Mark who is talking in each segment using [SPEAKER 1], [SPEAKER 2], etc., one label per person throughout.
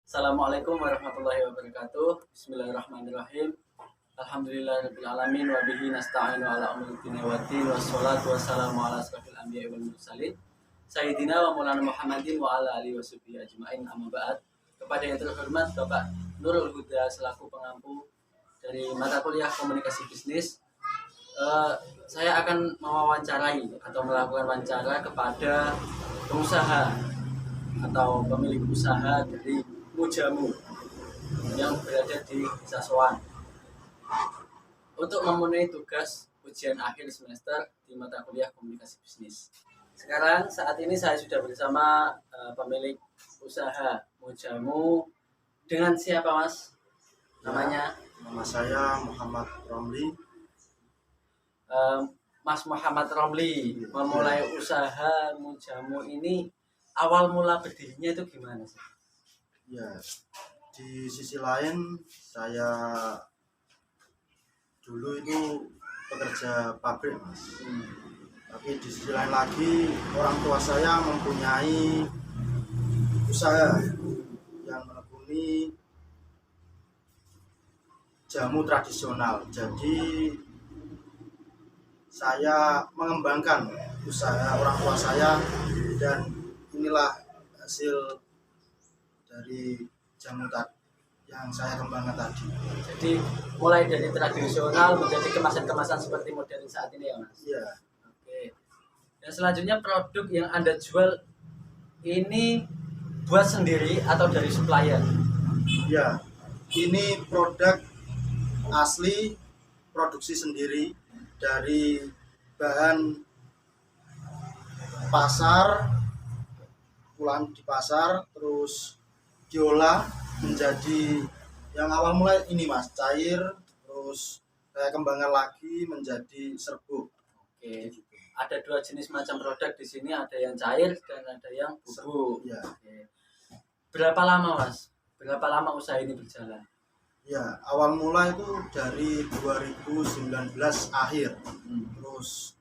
[SPEAKER 1] Assalamualaikum warahmatullahi wabarakatuh. Bismillahirrahmanirrahim. Alhamdulillahirabbil alamin wa bihi nasta'inu ala umuri dunya waddin wassalatu wassalamu ala asrofil anbiya'i wal mursalin sayyidina wa maulana Muhammadin wa ala alihi washabihi ajmain, amma ba'd. Kepada yang terhormat Bapak Nurul Huda selaku pengampu dari mata kuliah komunikasi bisnis, saya akan mewawancarai atau melakukan wawancara kepada pengusaha atau pemilik usaha dari Mujamu yang berada di Sasoan untuk memenuhi tugas ujian akhir semester di mata kuliah komunikasi bisnis. Sekarang saat ini saya sudah bersama pemilik usaha Mujamu. Dengan siapa, Mas? Namanya?
[SPEAKER 2] Nama saya Muhammad Romli.
[SPEAKER 1] Mas Muhammad Romli memulai usaha Mujamu ini, awal mula berdirinya itu gimana sih?
[SPEAKER 2] Ya, di sisi lain saya dulu itu pekerja pabrik, Mas. Tapi di sisi lain lagi orang tua saya mempunyai usaha yang menekuni jamu tradisional. Jadi saya mengembangkan usaha orang tua saya dan inilah hasil dari jamu yang saya kembangkan tadi.
[SPEAKER 1] Jadi mulai dari tradisional menjadi kemasan-kemasan seperti modern saat ini ya, Mas?
[SPEAKER 2] Iya.
[SPEAKER 1] Oke. Dan selanjutnya produk yang Anda jual ini buat sendiri atau dari supplier?
[SPEAKER 2] Ya, ini produk asli, produksi sendiri dari bahan pasar, pulang di pasar, terus diolah menjadi yang awal mulai ini, Mas, cair, terus saya kembangkan lagi menjadi serbuk.
[SPEAKER 1] Oke. Ada dua jenis macam produk di sini, ada yang cair dan ada yang bubuk.
[SPEAKER 2] Ya.
[SPEAKER 1] Oke. Berapa lama, Mas? Berapa lama usaha ini berjalan?
[SPEAKER 2] Ya, awal mula itu dari 2019 akhir. Terus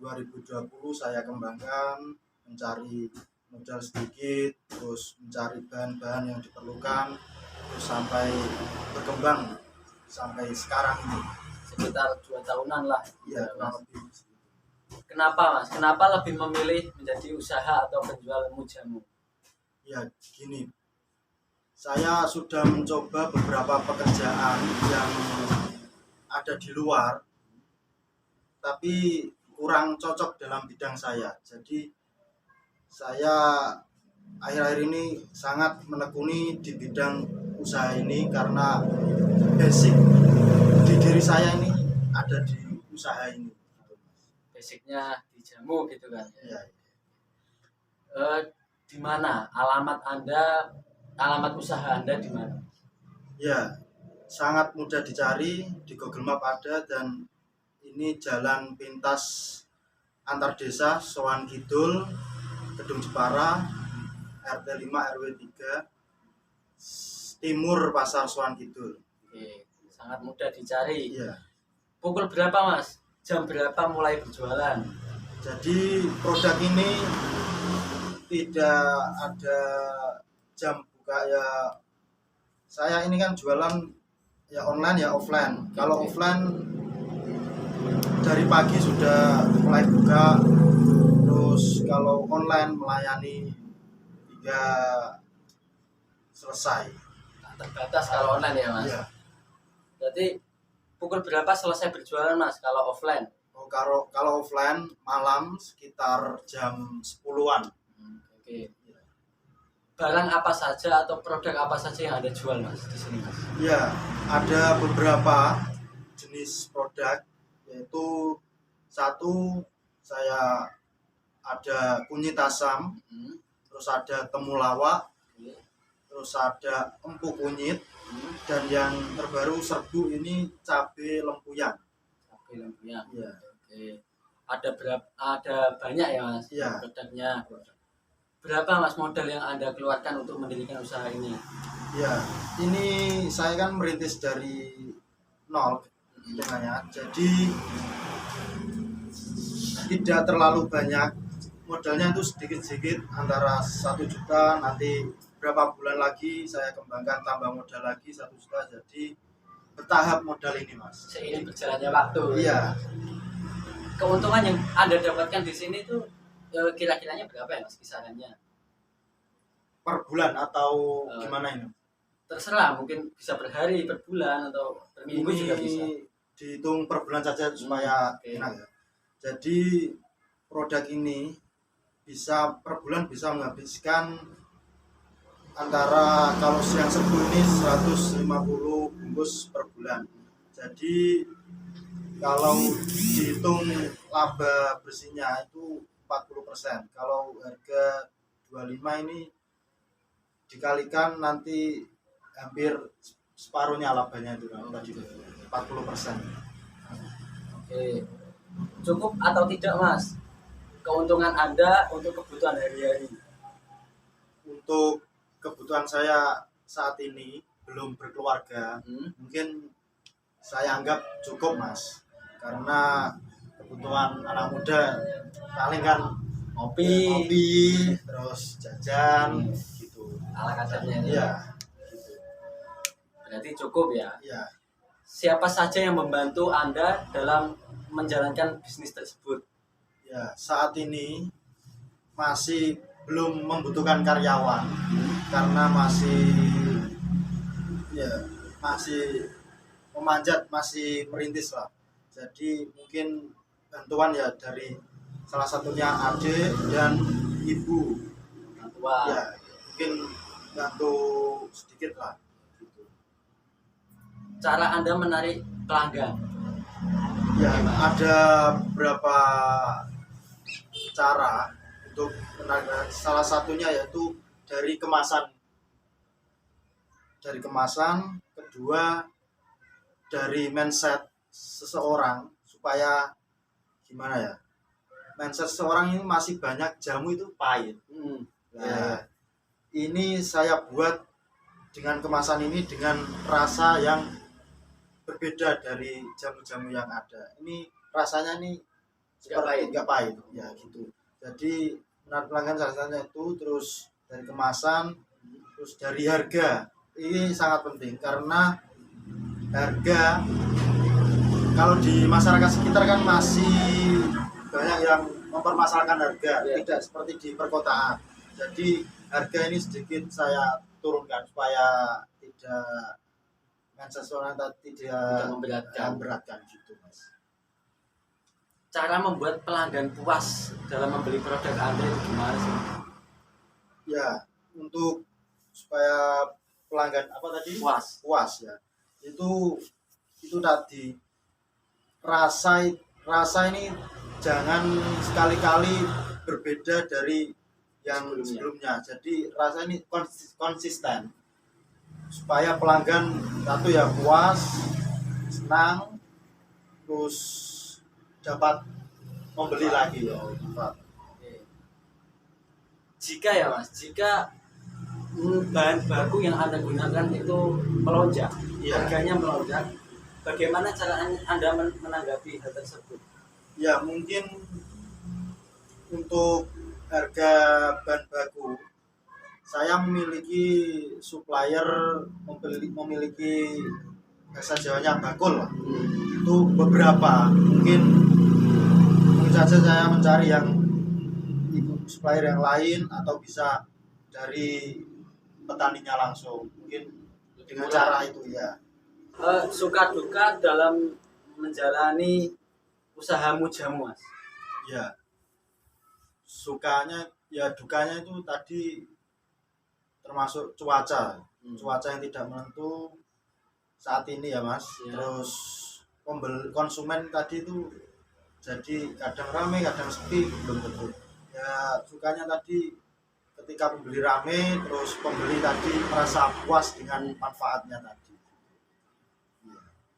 [SPEAKER 2] 2020 saya kembangkan, mencari modal sedikit, terus mencari bahan-bahan yang diperlukan, terus sampai berkembang sampai sekarang ini.
[SPEAKER 1] Sekitar 2 tahunan lah.
[SPEAKER 2] Iya,
[SPEAKER 1] Mas.
[SPEAKER 2] kurang lebih.
[SPEAKER 1] Kenapa, Mas? Kenapa lebih memilih menjadi usaha atau penjual Mujamu?
[SPEAKER 2] Ya, gini. Saya sudah mencoba beberapa pekerjaan yang ada di luar, tapi kurang cocok dalam bidang saya. Jadi saya akhir-akhir ini sangat menekuni di bidang usaha ini karena basic di diri saya ini ada di usaha ini.
[SPEAKER 1] Basicnya di jamu gitu kan?
[SPEAKER 2] Ya.
[SPEAKER 1] Di mana alamat Anda, alamat usaha Anda di mana?
[SPEAKER 2] Ya, sangat mudah dicari, di Google Map ada, dan ini jalan pintas antar desa Soan Kidul, Gedung Jepara, RT 5 RW 3, Timur Pasar Soan Kidul.
[SPEAKER 1] Oke, sangat mudah dicari.
[SPEAKER 2] Iya.
[SPEAKER 1] Pukul berapa, Mas? Jam berapa mulai berjualan?
[SPEAKER 2] Jadi produk ini tidak ada jam buka ya. Saya ini kan jualan ya online ya offline. Kalau offline dari pagi sudah mulai buka, terus kalau online melayani hingga selesai.
[SPEAKER 1] Terbatas kalau online ya, Mas?
[SPEAKER 2] Iya.
[SPEAKER 1] Jadi pukul berapa selesai berjualan, Mas, kalau offline?
[SPEAKER 2] Oh, kalau offline malam sekitar jam 10-an.
[SPEAKER 1] Oke. Barang apa saja atau produk apa saja yang Anda jual, Mas, di sini, Mas?
[SPEAKER 2] Ya, ada beberapa jenis produk, yaitu satu saya ada kunyit asam, terus ada temulawak, terus ada empuk kunyit, dan yang terbaru serbu ini cabai lempuyan.
[SPEAKER 1] Cabai lempuyan.
[SPEAKER 2] Ya.
[SPEAKER 1] Oke. Ada banyak ya, Mas,
[SPEAKER 2] Ya.
[SPEAKER 1] produknya. Berapa, Mas, modal yang Anda keluarkan untuk mendirikan usaha ini?
[SPEAKER 2] Ya, ini saya kan merintis dari nol hitungannya, jadi tidak terlalu banyak modalnya, itu sedikit-sedikit antara 1 juta, nanti beberapa bulan lagi saya kembangkan, tambah modal lagi 1 juta, jadi bertahap modal ini Mas.
[SPEAKER 1] Seiring berjalannya waktu.
[SPEAKER 2] Iya,
[SPEAKER 1] Keuntungan yang Anda dapatkan di sini tuh kira-kiranya berapa ya Mas kisarannya?
[SPEAKER 2] per bulan atau
[SPEAKER 1] Eh,
[SPEAKER 2] gimana ini?
[SPEAKER 1] Terserah, mungkin bisa per hari, per bulan, atau per minggu
[SPEAKER 2] Ini
[SPEAKER 1] juga bisa.
[SPEAKER 2] dihitung per bulan saja supaya
[SPEAKER 1] oke.
[SPEAKER 2] enak ya. Jadi produk ini bisa per bulan bisa menghabiskan antara, kalau siang sebu ini 150 bungkus per bulan. Jadi kalau dihitung laba bersihnya itu 40%. Kalau harga 25 ini dikalikan nanti hampir separuhnya labanya itu kan tadi 40%.
[SPEAKER 1] Oke. Cukup atau tidak Mas? Keuntungan Anda untuk kebutuhan hari-hari.
[SPEAKER 2] Untuk kebutuhan saya saat ini belum berkeluarga, mungkin saya anggap cukup Mas, karena kebutuhan anak muda paling kan
[SPEAKER 1] Ngopi,
[SPEAKER 2] terus jajan gitu.
[SPEAKER 1] ala kadarnya.
[SPEAKER 2] Iya gitu.
[SPEAKER 1] Berarti cukup ya.
[SPEAKER 2] Iya.
[SPEAKER 1] Siapa saja yang membantu Anda dalam menjalankan bisnis tersebut?
[SPEAKER 2] Ya, saat ini masih belum membutuhkan karyawan karena masih memanjat, masih merintis lah. Jadi mungkin bantuan ya dari salah satunya adik dan ibu.
[SPEAKER 1] Wah,
[SPEAKER 2] Ya, mungkin bantu sedikit lah gitu.
[SPEAKER 1] cara Anda menarik pelanggan.
[SPEAKER 2] Ya, ada beberapa cara untuk menarik. Salah satunya yaitu dari kemasan. Kedua dari mindset seseorang, supaya gimana ya? Mindset seseorang ini masih banyak jamu itu pahit. Ya, ini saya buat dengan kemasan ini dengan rasa yang berbeda dari jamu-jamu yang ada. Ini rasanya nih seperti nggak pahit, ya gitu. Jadi menarik pelanggan salah satunya itu, terus dari kemasan, terus dari harga. Ini sangat penting karena harga kalau di masyarakat sekitar kan masih banyak yang mempermasalahkan harga, tidak seperti di perkotaan. Jadi harga ini sedikit saya turunkan supaya tidak seseorang tidak memberatkan gitu Mas.
[SPEAKER 1] Cara membuat pelanggan puas dalam membeli produk Anda itu gimana sih?
[SPEAKER 2] Ya, untuk supaya pelanggan puas ya, itu tadi rasa ini jangan sekali-kali berbeda dari yang sebelumnya. Jadi rasa ini konsisten supaya pelanggan satu ya puas, senang, terus dapat membeli lagi ya.
[SPEAKER 1] Jika ya Mas, jika bahan baku yang Anda gunakan itu melonjak, harganya melonjak, bagaimana cara Anda menanggapi hal tersebut?
[SPEAKER 2] Ya, mungkin untuk harga bahan baku, saya memiliki supplier, memiliki bahasa Jawanya bakul lah. Itu beberapa, mungkin saja saya mencari yang supplier yang lain atau bisa dari petaninya langsung, mungkin dengan cara itu ya.
[SPEAKER 1] Suka duka dalam menjalani usahamu jamu Mas?
[SPEAKER 2] Ya, sukanya ya, dukanya itu tadi termasuk cuaca yang tidak menentu saat ini ya Mas. Terus konsumen tadi itu jadi kadang ramai kadang sepi, belum tentu ya. Sukanya tadi ketika pembeli rame, terus pembeli tadi merasa puas dengan manfaatnya tadi.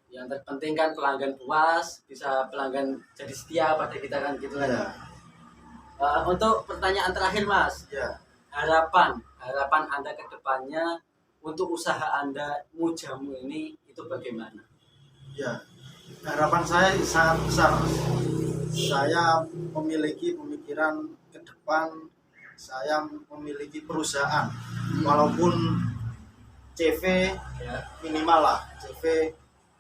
[SPEAKER 1] Yang terpenting kan pelanggan puas, bisa pelanggan jadi setia pada kita kan gitu kan ya. Untuk pertanyaan terakhir Mas, harapan Anda ke depannya untuk usaha Anda Mujamu ini itu bagaimana?
[SPEAKER 2] Ya, harapan saya sangat besar. Saya memiliki pemikiran ke depan saya memiliki perusahaan, walaupun CV
[SPEAKER 1] Ya.
[SPEAKER 2] minimal lah. CV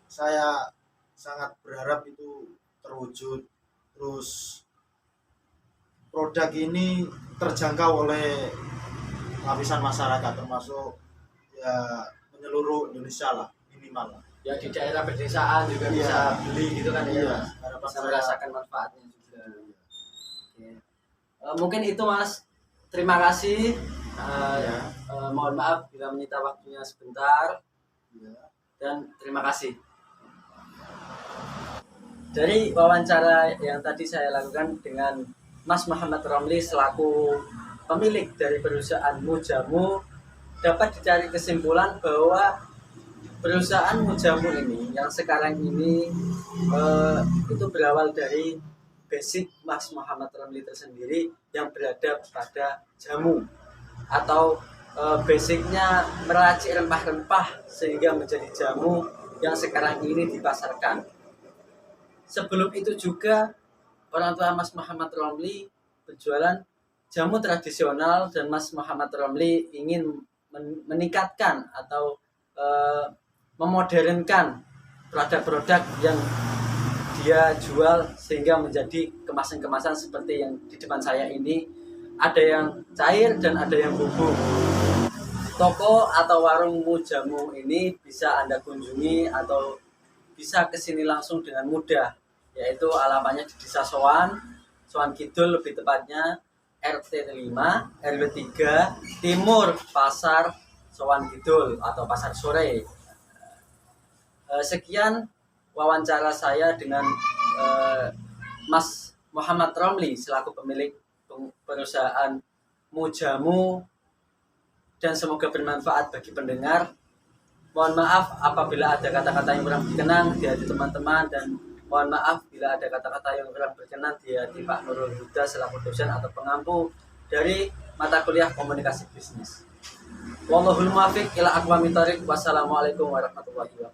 [SPEAKER 2] saya sangat berharap itu terwujud. Terus produk ini terjangkau oleh lapisan masyarakat, termasuk ya menyeluruh Indonesia lah, minimal lah.
[SPEAKER 1] Ya di daerah pedesaan juga
[SPEAKER 2] Iya.
[SPEAKER 1] bisa beli gitu kan
[SPEAKER 2] Iya,
[SPEAKER 1] ya.
[SPEAKER 2] harapan
[SPEAKER 1] Bisa
[SPEAKER 2] saya
[SPEAKER 1] merasakan manfaatnya juga. Oke. Mungkin itu Mas. Terima kasih.
[SPEAKER 2] Ya.
[SPEAKER 1] Mohon maaf bila menyita waktunya sebentar
[SPEAKER 2] Ya.
[SPEAKER 1] dan terima kasih. Dari wawancara yang tadi saya lakukan dengan Mas Muhammad Romli selaku pemilik dari perusahaan Mujamu, dapat dicari kesimpulan bahwa perusahaan Mujamu ini yang sekarang ini itu berawal dari basic Mas Muhammad Romli tersendiri yang berada pada jamu atau basicnya meracik rempah-rempah sehingga menjadi jamu yang sekarang ini dipasarkan. Sebelum itu juga orang tua Mas Muhammad Romli berjualan jamu tradisional dan Mas Muhammad Romli ingin meningkatkan atau memodernkan produk-produk yang dia jual sehingga menjadi kemasan-kemasan seperti yang di depan saya ini. Ada yang cair dan ada yang bubuk. Toko atau warung Mujamu ini bisa Anda kunjungi atau bisa kesini langsung dengan mudah, yaitu alamatnya di Desa Sowan Kidul lebih tepatnya RT 5 RW 3 Timur Pasar Sowan Kidul atau Pasar Sore. Sekian wawancara saya dengan Mas Muhammad Romli selaku pemilik perusahaan Mujamu, dan semoga bermanfaat bagi pendengar. Mohon maaf apabila ada kata-kata yang kurang berkenan di hati teman-teman, dan mohon maaf bila ada kata-kata yang kurang berkenan di hati Pak Nurul Huda selaku dosen atau pengampu dari mata kuliah komunikasi bisnis. Wallahul muwaffiq ila aqwamit thoriq. Wassalamualaikum warahmatullahi wabarakatuh.